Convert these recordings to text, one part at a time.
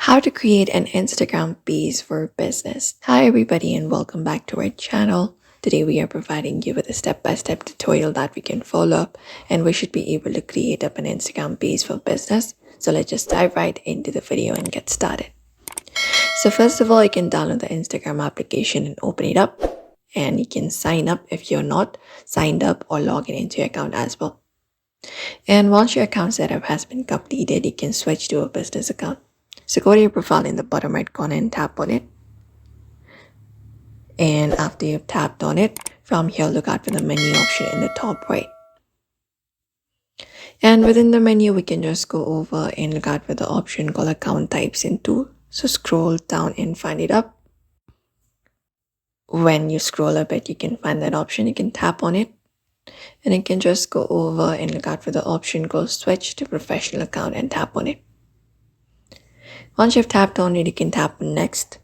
How to create an Instagram page for business. Hi everybody and welcome back to our channel. Today we are providing you with a step-by-step tutorial that we can follow up and we should be able to create up an Instagram page for business. So let's just dive right into the video and get started. So first of all, you can download the Instagram application and open it up, and you can sign up if you're not signed up or log into your account as well. And once your account setup has been completed, you can switch to a business account. So go to your profile in the bottom right corner and tap on it. And after you've tapped on it, from here look out for the menu option in the top right. And within the menu, we can just go over and look out for the option called account types in tool. So scroll down and find it up. When you scroll a bit, you can find that option. You can tap on it. And you can just go over and look out for the option called switch to professional account and tap on it. Once you've tapped on it, you can tap on next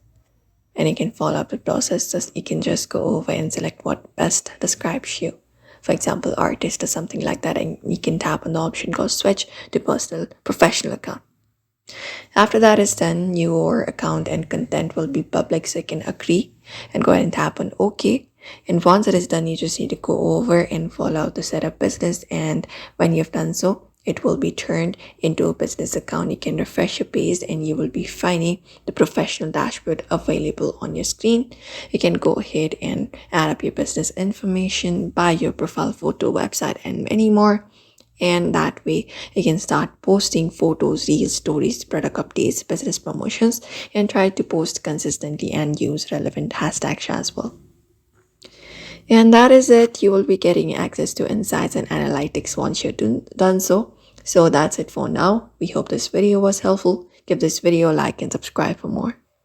and you can follow up the process. You can just go over and select what best describes you. For example, artist or something like that, and you can tap on the option called switch to professional account. After that is done, your account and content will be public, so you can agree and go ahead and tap on OK. And once it is done, you just need to go over and follow out the setup business, and when you've done so, it will be turned into a business account. You can refresh your page and you will be finding the professional dashboard available on your screen. You can go ahead and add up your business information, buy your profile photo, website, and many more. And that way you can start posting photos, reels, stories, product updates, business promotions, and try to post consistently and use relevant hashtags as well. And that is it. You will be getting access to insights and analytics once you're done so. So that's it for now. We hope this video was helpful. Give this video a like and subscribe for more.